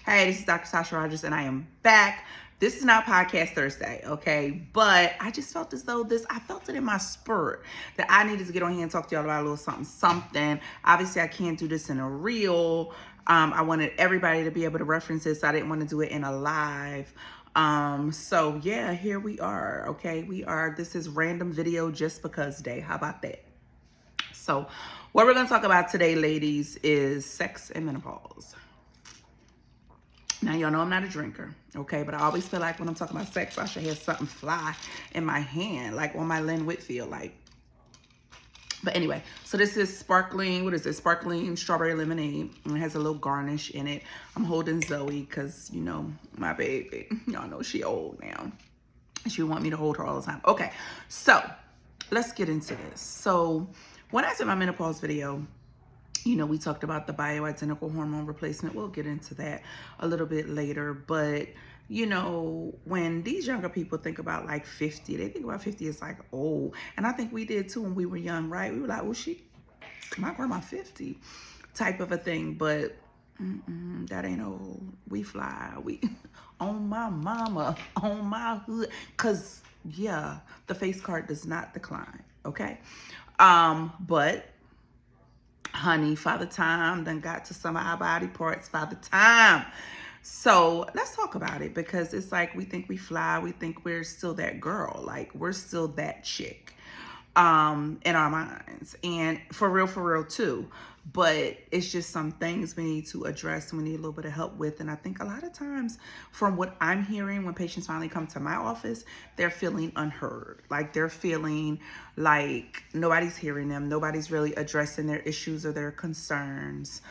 Hey, this is Dr. Sasha Rogers, and I am back. This is not Podcast Thursday, okay? But I just felt as though I felt it in my spirit that I needed to get on here and talk to y'all about a little something. Obviously, I can't do this in a reel. I wanted everybody to be able to reference this. I didn't want to do it in a live. So yeah, here we are, okay? This is random video just because day. How about that? So what we're going to talk about today, ladies, is sex and menopause. Now, y'all know I'm not a drinker, okay? But I always feel like when I'm talking about sex, I should have something fly in my hand, like on my Lynn Whitfield, like. But anyway, so this is sparkling, what is it? Sparkling strawberry lemonade. And it has a little garnish in it. I'm holding Zoe because, you know, my baby, y'all know she old now. She want me to hold her all the time. Okay, so let's get into this. So when I did my menopause video, you know, we talked about the bioidentical hormone replacement. We'll get into that a little bit later. But, you know, when these younger people think about like 50, they think about 50 as like old. And I think we did too when we were young, right? We were like, well, my grandma 50 type of a thing. But that ain't old. We fly. We on my mama, on my hood. Because, yeah, the face card does not decline, okay? But honey, Father Time done got to some of our body parts, Father Time. So let's talk about it, because it's like we think we fly, we think we're still that girl, like we're still that chick in our minds, and for real too. But it's just some things we need to address and we need a little bit of help with. And I think a lot of times from what I'm hearing, when patients finally come to my office, they're feeling unheard. Like they're feeling like nobody's hearing them. Nobody's really addressing their issues or their concerns.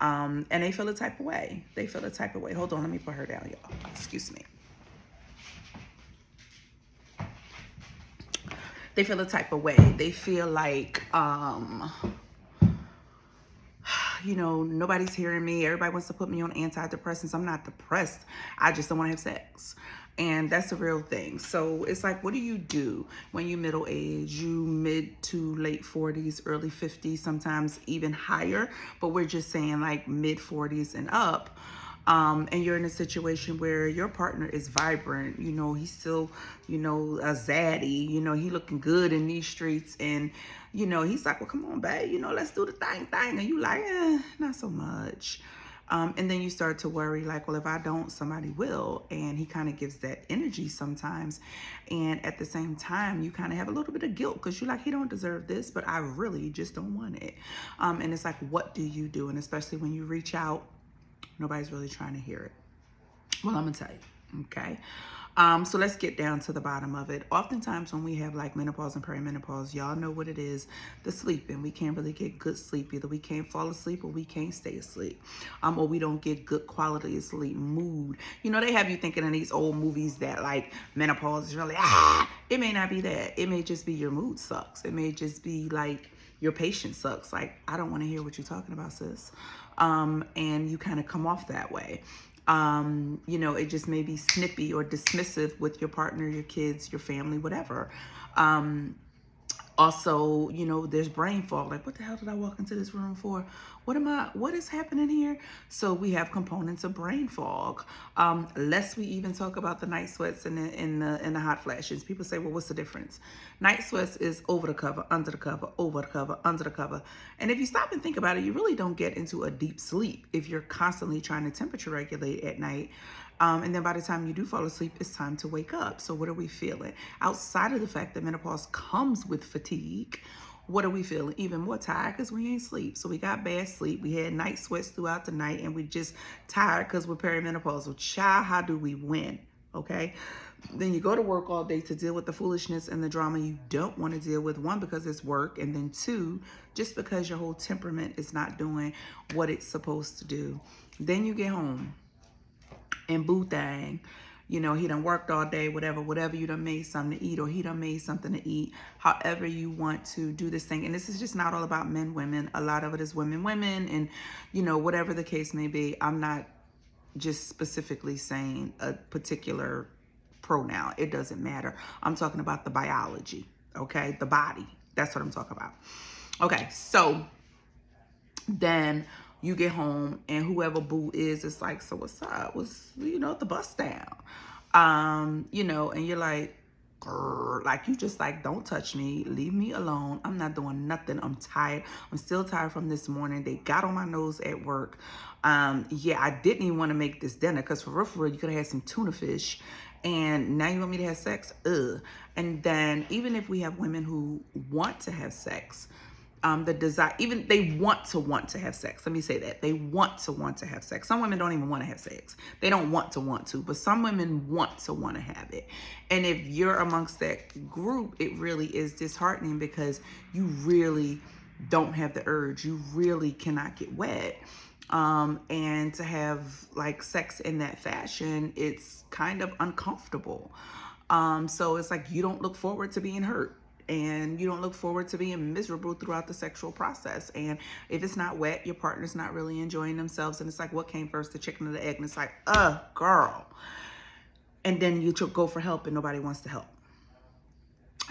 And they feel a type of way. They feel a type of way. Hold on, let me put her down, y'all. Excuse me. They feel a type of way. They feel like, you know, nobody's hearing me. Everybody wants to put me on antidepressants. I'm not depressed. I just don't want to have sex. And that's the real thing. So it's like, what do you do when you middle age, you mid to late 40s, early 50s, sometimes even higher, but we're just saying like mid 40s and up. And you're in a situation where your partner is vibrant, you know, he's still, you know, a zaddy, you know, he looking good in these streets, and, you know, he's like, well, come on, babe, you know, let's do the thing. And you like, not so much. And then you start to worry like, well, if I don't, somebody will. And he kind of gives that energy sometimes. And at the same time, you kind of have a little bit of guilt because you're like, he don't deserve this, but I really just don't want it. And it's like, what do you do? And especially when you reach out, nobody's really trying to hear it. Well, I'm gonna tell you, okay? So let's get down to the bottom of it. Oftentimes when we have like menopause and perimenopause, y'all know what it is, the sleeping. We can't really get good sleep. Either we can't fall asleep or we can't stay asleep. Or we don't get good quality of sleep, mood. You know, they have you thinking in these old movies that like menopause is really, it may not be that. It may just be your mood sucks. It may just be like your patience sucks. Like, I don't want to hear what you're talking about, sis. And you kind of come off that way. You know, it just may be snippy or dismissive with your partner, your kids, your family, whatever. Also, you know, there's brain fog. Like, what the hell did I walk into this room for? What is happening here? So we have components of brain fog. Lest we even talk about the night sweats and the hot flashes. People say, well, what's the difference? Night sweats is over the cover, under the cover, over the cover, under the cover. And if you stop and think about it, you really don't get into a deep sleep if you're constantly trying to temperature regulate at night. And then by the time you do fall asleep, it's time to wake up. So what are we feeling? Outside of the fact that menopause comes with fatigue, what are we feeling? Even more tired because we ain't sleep. So we got bad sleep. We had night sweats throughout the night, and we just tired because we're perimenopausal. Child, how do we win? Okay. Then you go to work all day to deal with the foolishness and the drama you don't want to deal with. One, because it's work. And then two, just because your whole temperament is not doing what it's supposed to do. Then you get home. And boo thing, you know, he done worked all day, whatever, you done made something to eat, or he done made something to eat, however you want to do this thing. And this is just not all about men, women. A lot of it is women, and, you know, whatever the case may be. I'm not just specifically saying a particular pronoun. It doesn't matter. I'm talking about the biology, okay? The body. That's what I'm talking about. Okay, so then you get home and whoever boo is, it's like, so what's up? What's, the bus down? And you're like, grr, like, you just like, don't touch me, leave me alone. I'm not doing nothing. I'm tired. I'm still tired from this morning. They got on my nose at work. Yeah, I didn't even want to make this dinner because for real, you could have had some tuna fish. And now you want me to have sex? Ugh. And then even if we have women who want to have sex, the desire, even they want to have sex. Let me say that. They want to have sex. Some women don't even want to have sex. They don't want to, but some women want to have it. And if you're amongst that group, it really is disheartening because you really don't have the urge. You really cannot get wet. And to have like sex in that fashion, it's kind of uncomfortable. So it's like you don't look forward to being hurt. And you don't look forward to being miserable throughout the sexual process. And if it's not wet, your partner's not really enjoying themselves. And it's like, what came first, the chicken or the egg? And it's like, girl. And then you go for help and nobody wants to help.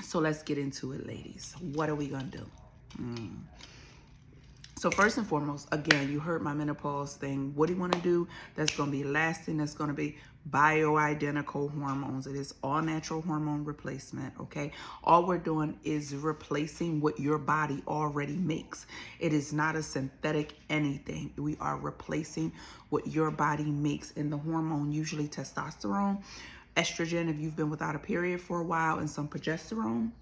So let's get into it, ladies. What are we going to do? So first and foremost, again, you heard my menopause thing. What do you want to do that's going to be lasting? That's going to be bioidentical hormones. It is all natural hormone replacement, okay? All we're doing is replacing what your body already makes. It is not a synthetic anything. We are replacing what your body makes in the hormone, usually testosterone, estrogen if you've been without a period for a while, and some progesterone.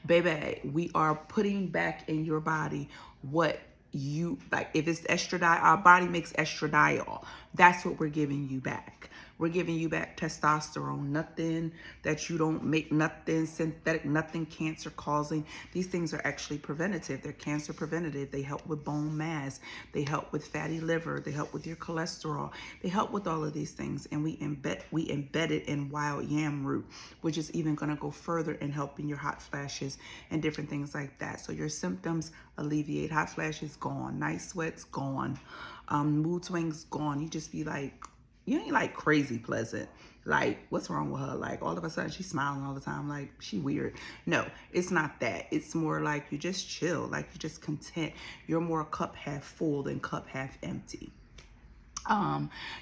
Baby, we are putting back in your body what you like. If it's estradiol, our body makes estradiol. That's what we're giving you back. We're giving you back testosterone. Nothing that you don't make, nothing synthetic, nothing cancer causing. These things are actually preventative. They're cancer preventative. They help with bone mass. They help with fatty liver. They help with your cholesterol. They help with all of these things. And we embed it in wild yam root, which is even going to go further in helping your hot flashes and different things like that. So your symptoms alleviate. Hot flashes gone. Night sweats gone. Mood swings gone. You just be like, you ain't like crazy pleasant. Like, what's wrong with her? Like, all of a sudden she's smiling all the time. Like, she weird. No, it's not that. It's more like you just chill. Like, you're just content. You're more cup half full than cup half empty.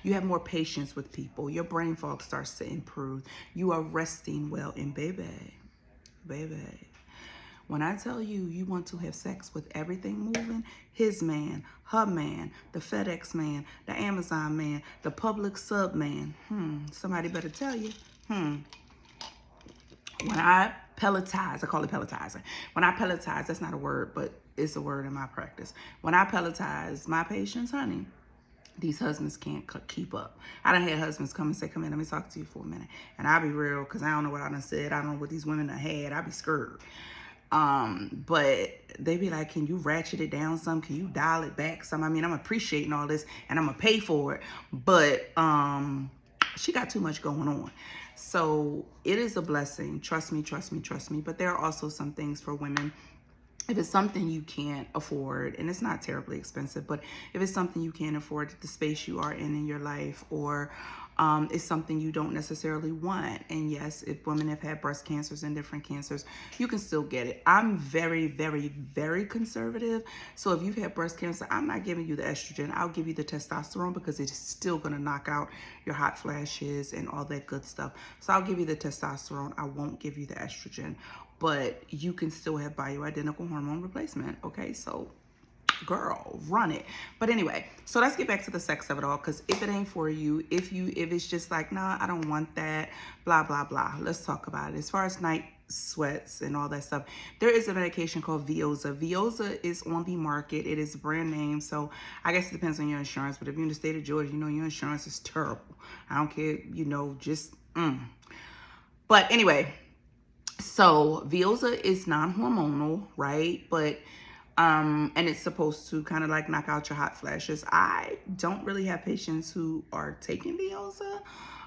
You have more patience with people. Your brain fog starts to improve. You are resting well. And baby, when I tell you, you want to have sex with everything moving, his man, her man, the FedEx man, the Amazon man, the public sub man, somebody better tell you, When I pelletize, I call it pelletizing. When I pelletize, that's not a word, but it's a word in my practice. When I pelletize my patients, honey, these husbands can't keep up. I done had husbands come and say, come in, let me talk to you for a minute. And I'll be real, because I don't know what I done said. I don't know what these women done had. I be scared. But they be like, can you ratchet it down some? Can you dial it back some? I mean, I'm appreciating all this and I'm gonna pay for it, but she got too much going on. So it is a blessing. Trust me. But there are also some things for women. If it's something you can't afford, and it's not terribly expensive, but if it's something you can't afford, the space you are in your life, or it's something you don't necessarily want. And yes, if women have had breast cancers and different cancers, you can still get it. I'm very, very, very conservative. So if you've had breast cancer, I'm not giving you the estrogen. I'll give you the testosterone because it's still going to knock out your hot flashes and all that good stuff. So I'll give you the testosterone. I won't give you the estrogen. But you can still have bioidentical hormone replacement, okay? So, girl, run it. But anyway, so let's get back to the sex of it all, because if it ain't for you, if it's just like, nah, I don't want that, blah, blah, blah, let's talk about it. As far as night sweats and all that stuff, there is a medication called Veoza. Veoza is on the market. It is a brand name, so I guess it depends on your insurance, but if you're in the state of Georgia, you know your insurance is terrible. I don't care, But anyway, so Veoza is non-hormonal, right? But and it's supposed to kind of like knock out your hot flashes. I don't really have patients who are taking Veoza.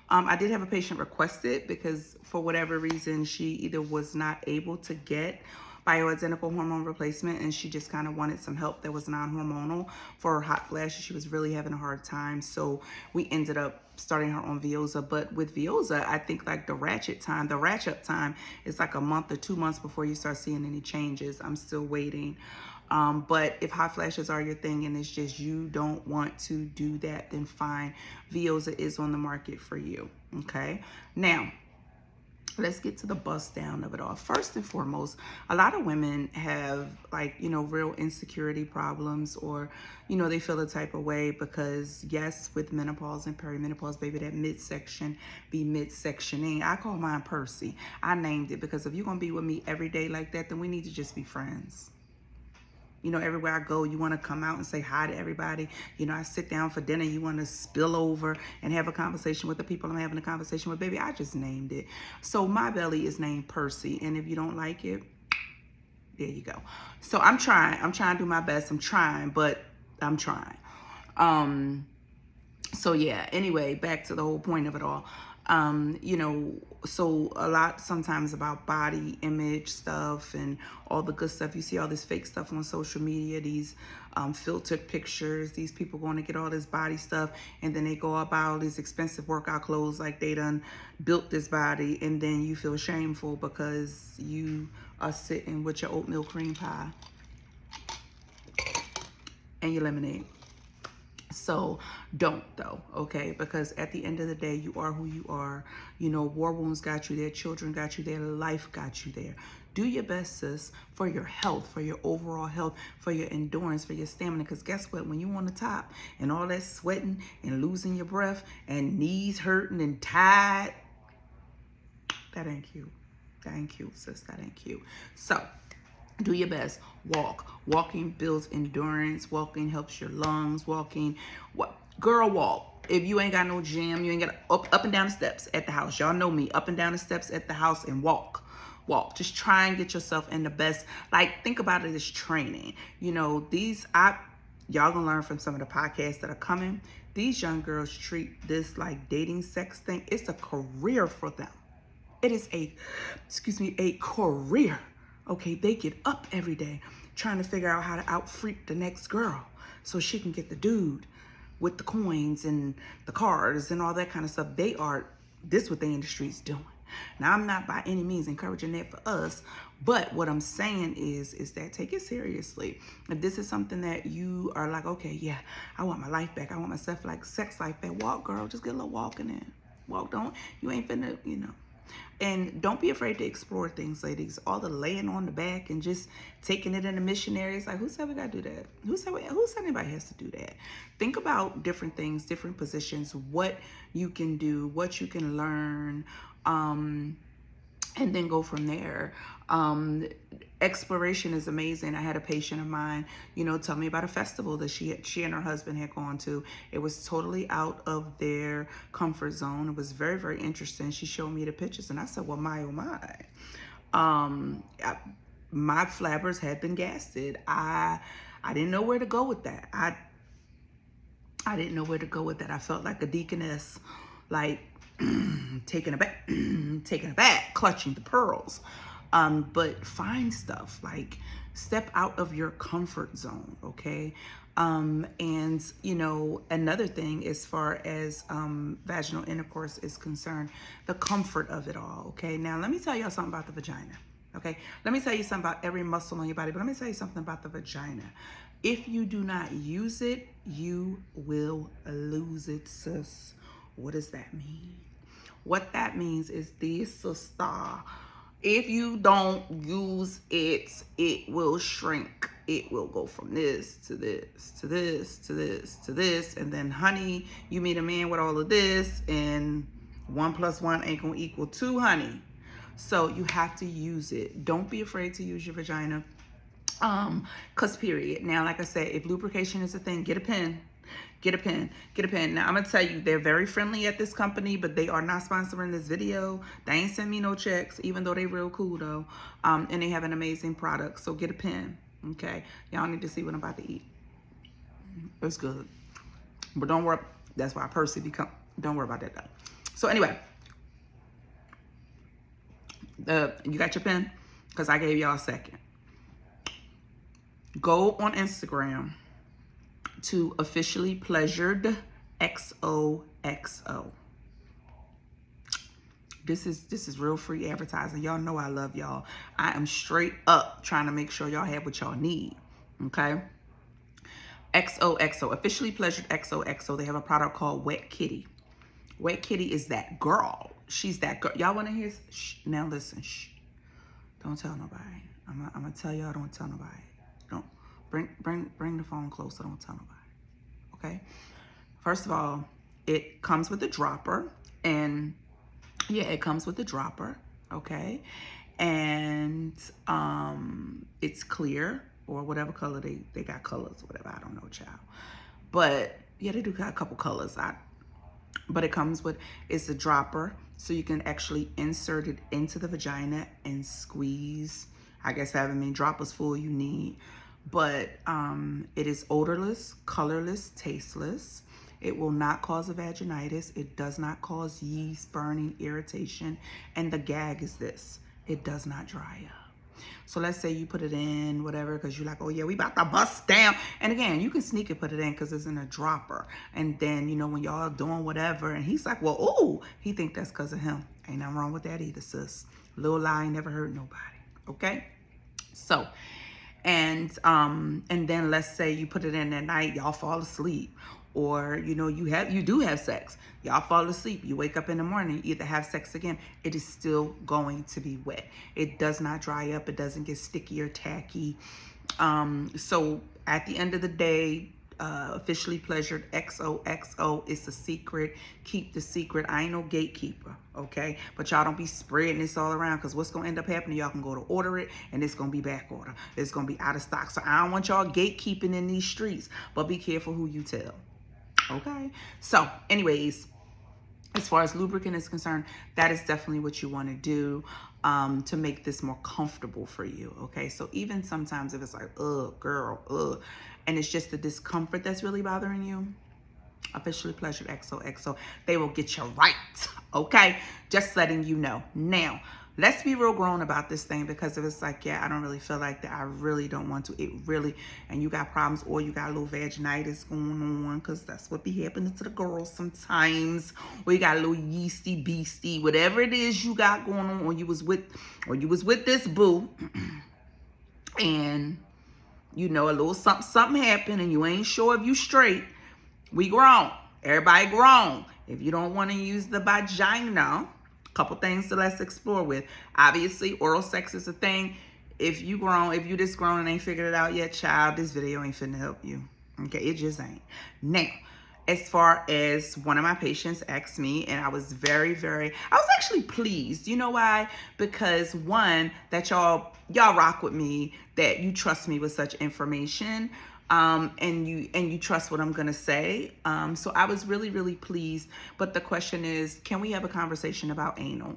I did have a patient request it because for whatever reason she either was not able to get bioidentical hormone replacement and she just kind of wanted some help that was non-hormonal for her hot flashes. She was really having a hard time, so we ended up starting her on Veoza. But with Veoza, I think like the ratchet up time is like a month or 2 months before you start seeing any changes. I'm still waiting. But if hot flashes are your thing and it's just you don't want to do that, then fine. Veoza is on the market for you. Okay. Now, let's get to the bust down of it all. First and foremost, a lot of women have real insecurity problems, or, they feel a type of way because yes, with menopause and perimenopause, baby, that midsection be midsectioning. I call mine Percy. I named it because if you're going to be with me every day like that, then we need to just be friends. Everywhere I go, you want to come out and say hi to everybody. I sit down for dinner, you want to spill over and have a conversation with the people I'm having a conversation with. Baby, I just named it. So my belly is named Percy. And if you don't like it, there you go. So I'm trying to do my best. I'm trying. So yeah, anyway, back to the whole point of it all. So a lot sometimes about body image stuff and all the good stuff. You see all this fake stuff on social media, these filtered pictures, these people going to get all this body stuff, and then they go about all these expensive workout clothes like they done built this body, and then you feel shameful because you are sitting with your oatmeal cream pie and your lemonade. So don't though, okay? Because at the end of the day, you are who you are. War wounds got you there, children got you there, life got you there. Do your best, sis, for your health, for your overall health, for your endurance, for your stamina. Because guess what? When you on the top and all that sweating and losing your breath and knees hurting and tired, that ain't cute. That ain't cute, sis. That ain't cute. So do your best. Walk. Walking builds endurance. Walking helps your lungs. Girl, walk. If you ain't got no gym, you ain't got up and down the steps at the house. Y'all know me. Up and down the steps at the house and walk. Just try and get yourself in the best. Think about it as training. Y'all gonna learn from some of the podcasts that are coming. These young girls treat this like dating sex thing. It's a career for them. It is a career. Okay, they get up every day trying to figure out how to out-freak the next girl so she can get the dude with the coins and the cars and all that kind of stuff. This what the industry's doing. Now, I'm not by any means encouraging that for us, but what I'm saying is that take it seriously. If this is something that you are like, okay, yeah, I want my life back. I want myself sex life back. Walk, girl. Just get a little walking in. Walk, you ain't finna, And don't be afraid to explore things, ladies. All the laying on the back and just taking it in the missionaries. Who said we got to do that? Who said anybody has to do that? Think about different things, different positions, what you can do, what you can learn, and then go from there. Exploration is amazing. I had a patient of mine, tell me about a festival that she and her husband had gone to. It was totally out of their comfort zone. It was very, very interesting. She showed me the pictures and I said, well, my, oh my. My flabbers had been gasted. I didn't know where to go with that. I didn't know where to go with that. I felt like a deaconess, taking a back, clutching the pearls. But find stuff, step out of your comfort zone, okay? And, another thing as far as vaginal intercourse is concerned, the comfort of it all, okay? Now, let me tell y'all something about the vagina, okay? Let me tell you something about every muscle on your body, but let me tell you something about the vagina. If you do not use it, you will lose it, sis. What does that mean? What that means is this, sister. If you don't use it, it will shrink. It will go from this to this, to this, to this, to this. And then, honey, you meet a man with all of this, and 1 + 1 ain't gonna equal 2, honey. So you have to use it. Don't be afraid to use your vagina. Cause period. Now, like I said, if lubrication is a thing, get a pen. Get a pen. Now, I'm going to tell you, they're very friendly at this company, but they are not sponsoring this video. They ain't send me no checks, even though they real cool, though. And they have an amazing product. So get a pen, okay? Y'all need to see what I'm about to eat. It's good. But don't worry. That's why Percy don't worry about that, though. So anyway, you got your pen? Because I gave y'all a second. Go on Instagram to officially pleasured XOXO. This is real free advertising. Y'all know I love y'all. I am straight up trying to make sure y'all have what y'all need. Okay. XOXO, officially pleasured XOXO. They have a product called Wet Kitty. Wet Kitty is that girl. She's that girl. Y'all want to hear? Shh. Now listen. Shh. Don't tell nobody. I'm gonna tell y'all. Don't tell nobody. Don't bring the phone closer. Don't tell nobody. Okay. First of all, it comes with a dropper, and yeah, it comes with a dropper. Okay, and it's clear or whatever color they got colors, whatever. I don't know, child. But yeah, they do got a couple colors. But it comes with, it's a dropper, so you can actually insert it into the vagina and squeeze. I guess however many droppers full you need. But it is odorless, colorless, tasteless. It will not cause a vaginitis. It does not cause yeast, burning, irritation. And the gag is this: it does not dry up. So let's say you put it in, whatever, because you're like, oh yeah, we about to bust down. And again, you can sneak and put it in because it's in a dropper. And then, you know, when y'all doing whatever, and he's like, well, ooh, he think that's because of him. Ain't nothing wrong with that either, sis. Little lie never hurt nobody. Okay? So, and then let's say you put it in at night, y'all fall asleep. Or, you know, you do have sex. Y'all fall asleep. You wake up in the morning, you either have sex again. It is still going to be wet. It does not dry up. It doesn't get sticky or tacky. So at the end of the day, officially pleasured XOXO. It's a secret. Keep the secret. I ain't no gatekeeper, okay? But y'all don't be spreading this all around, because what's gonna end up happening, y'all can go to order it and it's gonna be back order. It's gonna be out of stock. So I don't want y'all gatekeeping in these streets, but be careful who you tell. Okay, so anyways, as far as lubricant is concerned, that is definitely what you want to do to make this more comfortable for you. Okay, so even sometimes if it's like, girl, and it's just the discomfort that's really bothering you, officially pleasured XOXO, they will get you right. Okay, just letting you know. Now, let's be real grown about this thing, because if it's like, yeah, I don't really feel like that, I really don't want to, it really, and you got problems, or you got a little vaginitis going on, because that's what be happening to the girls sometimes, or you got a little yeasty beastie, whatever it is you got going on, or you was with this boo, and you know, a little something happened, and you ain't sure if you straight. We grown. Everybody grown. If you don't want to use the vagina, couple things to let's explore with. Obviously, oral sex is a thing. If you this grown and ain't figured it out yet, child, this video ain't finna help you. Okay, it just ain't. Now, as far as one of my patients asked me, and I was I was actually pleased. You know why? Because one, that y'all rock with me, that you trust me with such information. And you trust what I'm gonna say. So I was really pleased. But the question is, can we have a conversation about anal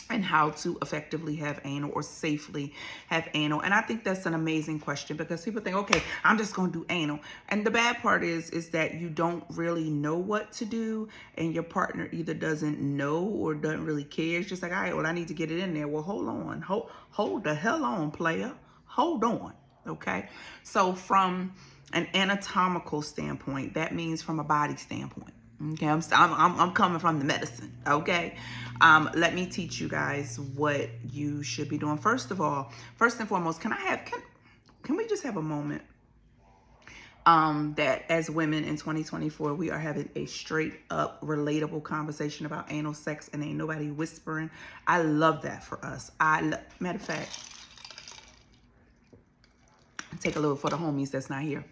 and how to effectively have anal or safely have anal? And I think that's an amazing question, because people think, okay, I'm just gonna do anal. And the bad part is that you don't really know what to do, and your partner either doesn't know or doesn't really care. It's just like, all right, well, I need to get it in there. Well, hold on, hold the hell on, player. Hold on. Okay, so from an anatomical standpoint, that means from a body standpoint. Okay, I'm coming from the medicine. Okay, let me teach you guys what you should be doing. First and foremost, can we just have a moment that as women in 2024, we are having a straight up relatable conversation about anal sex, and ain't nobody whispering. I love that for us. Matter of fact, take a little for the homies that's not here.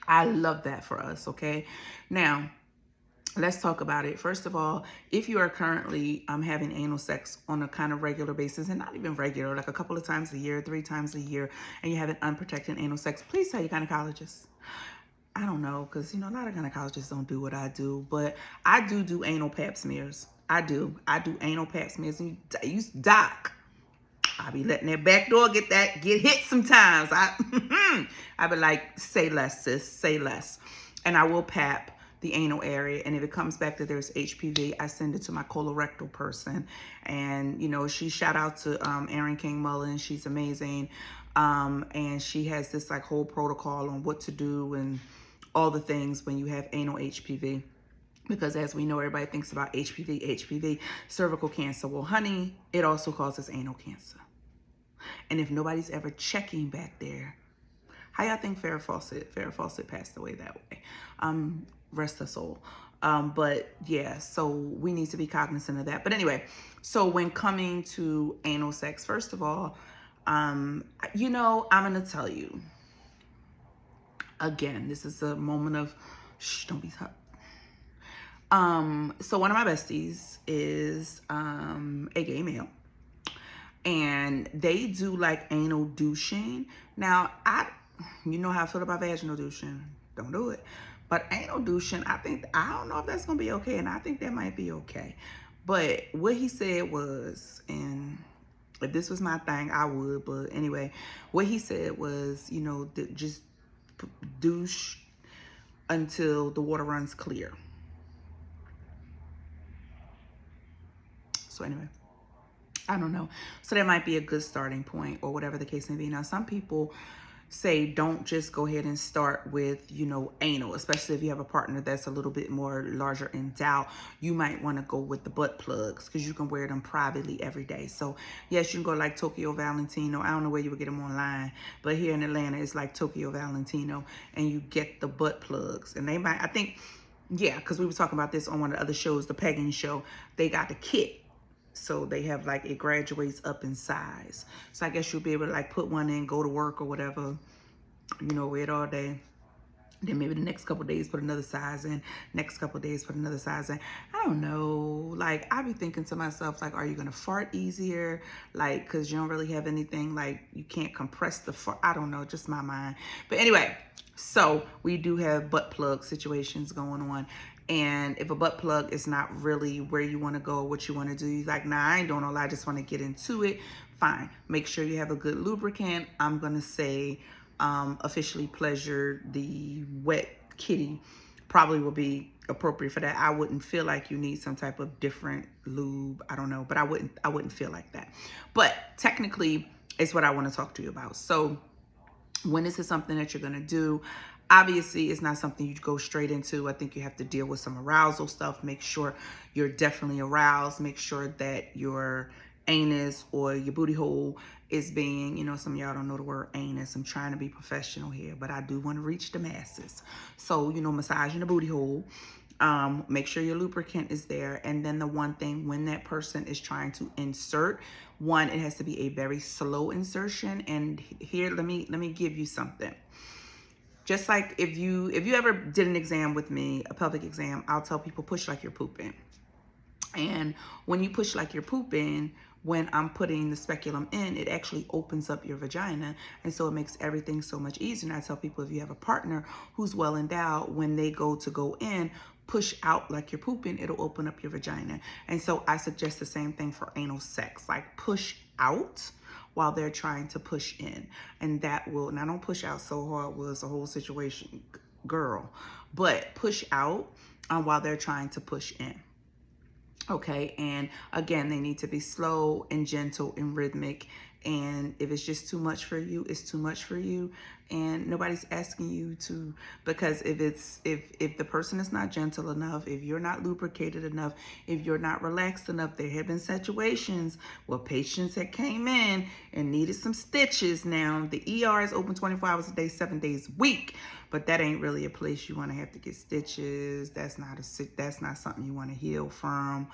I love that for us, okay? Now, let's talk about it. First of all, if you are currently having anal sex on a kind of regular basis, and not even regular, like a couple of times a year, 3 times a year, and you're having unprotected anal sex, please tell your gynecologist. I don't know, because, you know, a lot of gynecologists don't do what I do, but I do anal pap smears. I do anal pap smears, and you doc. I be letting that back door get hit sometimes. I be like, say less, sis, say less. And I will pap the anal area. And if it comes back that there's HPV, I send it to my colorectal person. And, you know, shout out to Erin King Mullen. She's amazing. And she has this like whole protocol on what to do and all the things when you have anal HPV. Because as we know, everybody thinks about HPV, cervical cancer. Well, honey, it also causes anal cancer. And if nobody's ever checking back there, How y'all think Farrah Fawcett passed away that way? Rest her soul. But yeah, so we need to be cognizant of that. But anyway, so when coming to anal sex, first of all, you know, I'm going to tell you, again, this is a moment of, shh, don't be tough. So one of my besties is a gay male, and they do like anal douching. Now, you know how I feel about vaginal douching. Don't do it. But anal douching, I don't know if that's gonna be okay, and I think that might be okay. But what he said was, and if this was my thing, I would. But anyway, what he said was, you know, just douche until the water runs clear. So anyway, I don't know. So that might be a good starting point, or whatever the case may be. Now, some people say don't just go ahead and start with, you know, anal, especially if you have a partner that's a little bit more larger endowed. You might want to go with the butt plugs because you can wear them privately every day. So yes, you can go like Tokyo Valentino. I don't know where you would get them online, but here in Atlanta, it's like Tokyo Valentino, and you get the butt plugs. And they might, I think, yeah, because we were talking about this on one of the other shows, the Pagan show. They got the kit. So they have like, it graduates up in size. So I guess you'll be able to like put one in, go to work or whatever, you know, wear it all day. Then maybe the next couple of days put another size in, next couple of days put another size in. I don't know. Like, I be thinking to myself, like, are you going to fart easier? Like, because you don't really have anything, like, you can't compress the fart. I don't know, just my mind. But anyway, so we do have butt plug situations going on. And if a butt plug is not really where you want to go or what you want to do, you're like, nah, I ain't doing all that, I just want to get into it. Fine. Make sure you have a good lubricant. I'm going to say officially Pleasure, the wet kitty, probably will be appropriate for that. I wouldn't feel like you need some type of different lube. I don't know, but I wouldn't feel like that. But technically, it's what I want to talk to you about. So when this is something that you're going to do, obviously it's not something you go straight into. I think you have to deal with some arousal stuff. Make sure you're definitely aroused. Make sure that your anus or your booty hole is being, you know, some of y'all don't know the word anus. I'm trying to be professional here, but I do want to reach the masses. So, you know, massaging the booty hole. Make sure your lubricant is there. And then the one thing, when that person is trying to insert, one, it has to be a very slow insertion. And here, let me give you something. Just like if you ever did an exam with me, a pelvic exam, I'll tell people push like you're pooping. And when you push like you're pooping, when I'm putting the speculum in, it actually opens up your vagina. And so it makes everything so much easier. And I tell people, if you have a partner who's well endowed, when they go in, push out like you're pooping, it'll open up your vagina. And so I suggest the same thing for anal sex, like push out while they're trying to push in. And that will, now don't push out so hard was a whole situation, girl, but push out while they're trying to push in. Okay, and again, they need to be slow and gentle and rhythmic. And if it's just too much for you, it's too much for you. And nobody's asking you to, because if the person is not gentle enough, if you're not lubricated enough, if you're not relaxed enough, there have been situations where patients that came in and needed some stitches. Now, the ER is open 24 hours a day, 7 days a week, but that ain't really a place you want to have to get stitches. That's not something you want to heal from.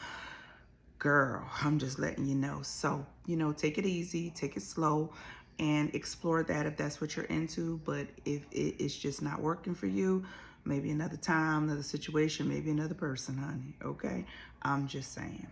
Girl, I'm just letting you know. So, you know, take it easy, take it slow, and explore that if that's what you're into. But if it's just not working for you, maybe another time, another situation, maybe another person, honey. Okay? I'm just saying.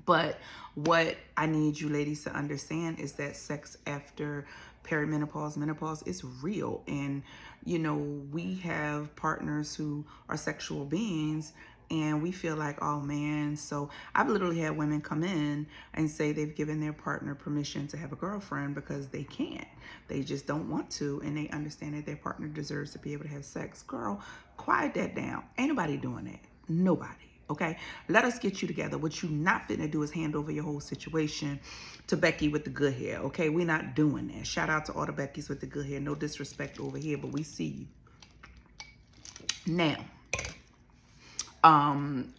But what I need you ladies to understand is that sex after perimenopause, menopause is real. And, you know, we have partners who are sexual beings, and we feel like, oh man. So I've literally had women come in and say they've given their partner permission to have a girlfriend because they can't. They just don't want to, and they understand that their partner deserves to be able to have sex. Girl, quiet that down. Ain't nobody doing that. Nobody. Okay, let us get you together. What you not fitting to do is hand over your whole situation to Becky with the good hair. Okay, we're not doing that. Shout out to all the Beckys with the good hair. No disrespect over here, but we see you. Now,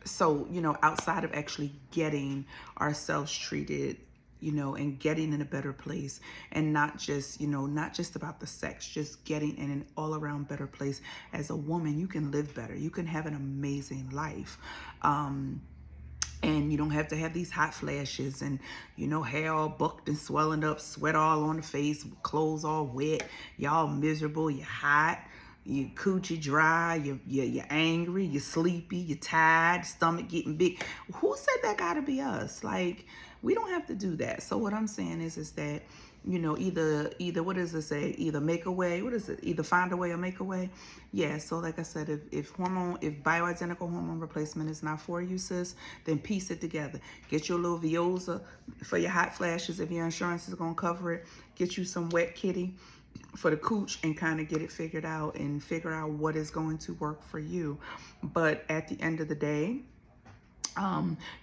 so, you know, outside of actually getting ourselves treated and getting in a better place, and not just, not just about the sex, just getting in an all around better place. As a woman, you can live better. You can have an amazing life. And you don't have to have these hot flashes and, hair all bucked and swelling up, sweat all on the face, clothes all wet, y'all miserable, you're hot, your coochie dry, you're angry, you're sleepy, you're tired, stomach getting big. Who said that gotta be us? Like, we don't have to do that. So what I'm saying is that, either what does it say? Either make a way. What is it? Either find a way or make a way. Yeah. So like I said, if bioidentical hormone replacement is not for you, sis, then piece it together. Get your little Vioza for your hot flashes if your insurance is gonna cover it. Get you some wet kitty for the cooch and kind of get it figured out and figure out what is going to work for you. But at the end of the day,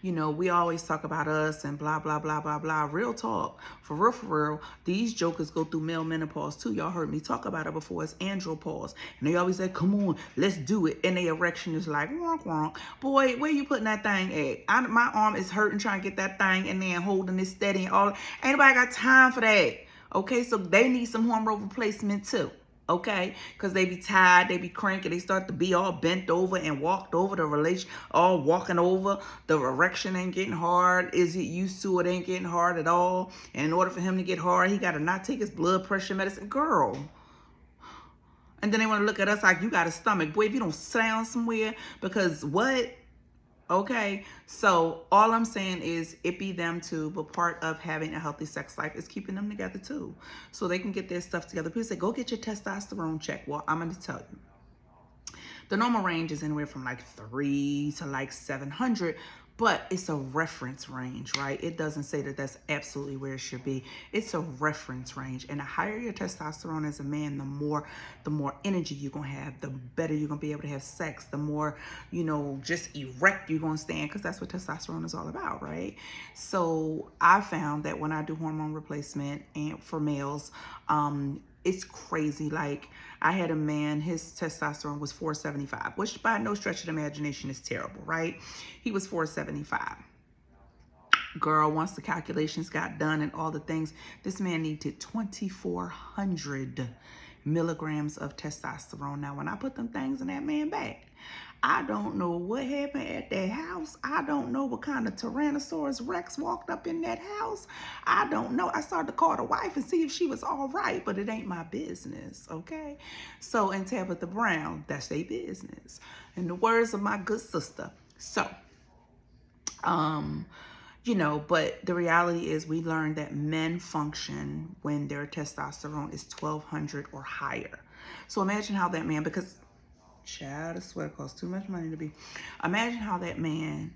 we always talk about us and blah, blah, blah, blah, blah. Real talk. For real, these jokers go through male menopause too. Y'all heard me talk about it before. It's andropause. And they always say, come on, let's do it. And their erection is like, wonk, wonk. Boy, where you putting that thing at? My arm is hurting trying to get that thing in there and holding it steady and all. Ain't nobody got time for that. Okay, so they need some hormone replacement too. Okay, because they be tired, they be cranky, they start to be all bent over and walked over the relation, all walking over. The erection ain't getting hard. Is it used to? It ain't getting hard at all. And in order for him to get hard, he got to not take his blood pressure medicine. Girl. And then they want to look at us like, you got a stomach. Boy, if you don't sit down somewhere, because what? Okay, so all I'm saying is it be them too, but part of having a healthy sex life is keeping them together too, so they can get their stuff together. People say, go get your testosterone check. Well, I'm going to tell you. The normal range is anywhere from like 3 to like 700, but it's a reference range, right? It doesn't say that that's absolutely where it should be. It's a reference range. And the higher your testosterone as a man, the more energy you're going to have, the better you're going to be able to have sex, the more, just erect you're going to stand, because that's what testosterone is all about, right? So I found that when I do hormone replacement and for males, it's crazy. Like, I had a man, his testosterone was 475, which by no stretch of the imagination is terrible, right? He was 475. Girl, once the calculations got done and all the things, this man needed 2,400 milligrams of testosterone. Now, when I put them things in that man back, I don't know what happened at that house. I don't know what kind of Tyrannosaurus Rex walked up in that house. I don't know. I started to call the wife and see if she was all right, but it ain't my business, okay? So, in Tabitha Brown, that's their business. In the words of my good sister. So, but the reality is we learned that men function when their testosterone is 1,200 or higher. So imagine how that man, because child, I swear it costs too much money to be. Imagine how that man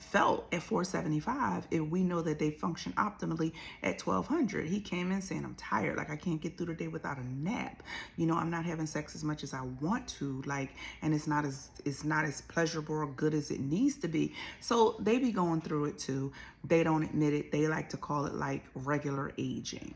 felt at 475 if we know that they function optimally at 1,200. He came in saying, I'm tired. Like, I can't get through the day without a nap. I'm not having sex as much as I want to. Like, and it's not as pleasurable or good as it needs to be. So they be going through it too. They don't admit it. They like to call it like regular aging.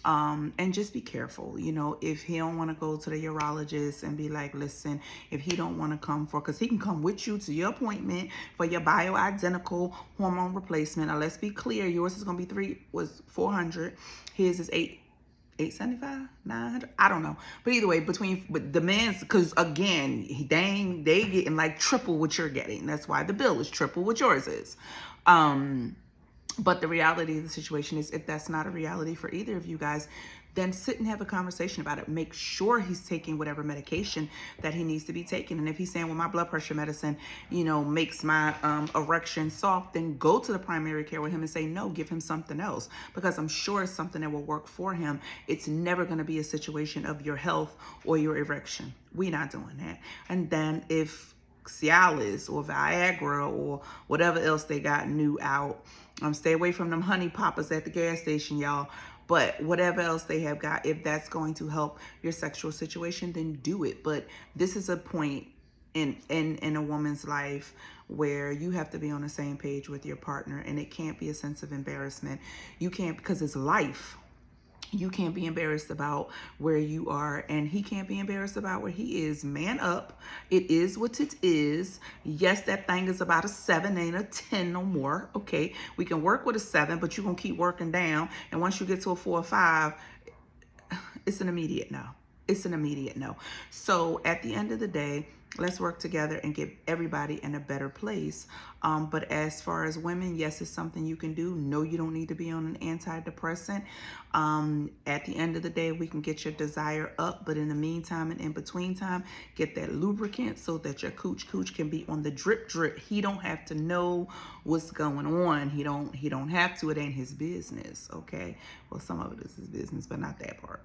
And just be careful, if he don't want to go to the urologist and be like, listen, if he don't want to come because he can come with you to your appointment for your bioidentical hormone replacement. Now, let's be clear. Yours is going to be 400. His is 875, 900. I don't know. But either way, but the man's, because again, they getting like triple what you're getting. That's why the bill is triple what yours is. But the reality of the situation is, if that's not a reality for either of you guys, then sit and have a conversation about it. Make sure he's taking whatever medication that he needs to be taking. And if he's saying, well, my blood pressure medicine, makes my erection soft, then go to the primary care with him and say, no, give him something else. Because I'm sure it's something that will work for him. It's never going to be a situation of your health or your erection. We're not doing that. And then if Cialis or Viagra or whatever else they got new out, stay away from them honey poppers at the gas station, y'all. But whatever else they have got, if that's going to help your sexual situation, then do it. But this is a point in a woman's life where you have to be on the same page with your partner, and it can't be a sense of embarrassment. You can't, because it's life. You can't be embarrassed about where you are, and he can't be embarrassed about where he is. Man up. It is what it is. Yes, that thing is about a 7, ain't a 10 no more. Okay, we can work with a 7, but you're gonna keep working down, and once you get to a 4 or 5, it's an immediate no. It's an immediate no. So at the end of the day, let's work together and get everybody in a better place. But as far as women, yes, it's something you can do. No, you don't need to be on an antidepressant. At the end of the day, we can get your desire up. But in the meantime and in between time, get that lubricant so that your cooch can be on the drip drip. He don't have to know what's going on. He don't have to. It ain't his business. Okay. Well, some of it is his business, but not that part.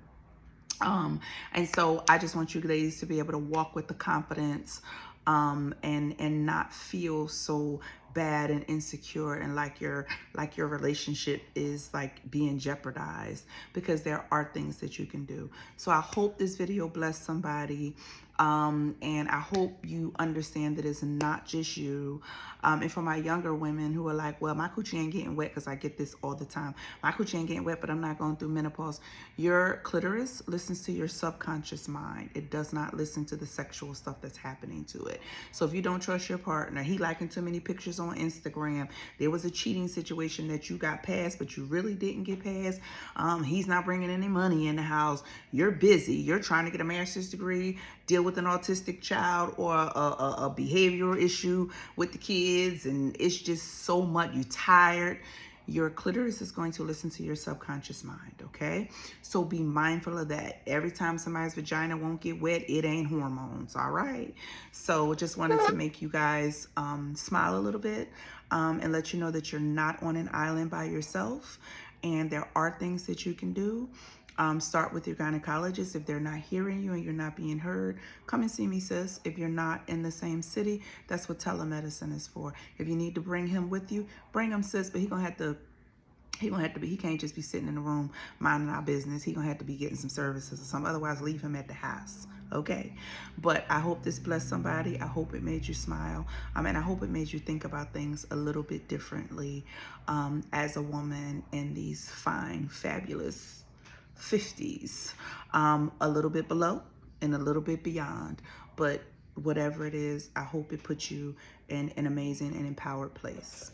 And so I just want you ladies to be able to walk with the confidence, and not feel so bad and insecure and like your relationship is like being jeopardized, because there are things that you can do. So I hope this video blessed somebody. And I hope you understand that it's not just you. And for my younger women who are like, well, my coochie ain't getting wet, because I get this all the time. My coochie ain't getting wet, but I'm not going through menopause. Your clitoris listens to your subconscious mind. It does not listen to the sexual stuff that's happening to it. So if you don't trust your partner, he liking too many pictures on Instagram, there was a cheating situation that you got past, but you really didn't get past. He's not bringing any money in the house. You're busy. You're trying to get a master's degree, deal with an autistic child, or a behavioral issue with the kids, and it's just so much. You tired. Your clitoris is going to listen to your subconscious mind, okay? So be mindful of that. Every time somebody's vagina won't get wet, it ain't hormones, all right? So just wanted to make you guys smile a little bit, and let you know that you're not on an island by yourself, and there are things that you can do. Start with your gynecologist. If they're not hearing you and you're not being heard, come and see me, sis. If you're not in the same city, that's what telemedicine is for. If you need to bring him with you, bring him, sis, but he can't just be sitting in the room minding our business. He gonna have to be getting some services or something. Otherwise, leave him at the house. Okay. But I hope this blessed somebody. I hope it made you smile. And I hope it made you think about things a little bit differently, as a woman in these fine, fabulous 50s, a little bit below and a little bit beyond. But whatever it is, I hope it puts you in an amazing and empowered place.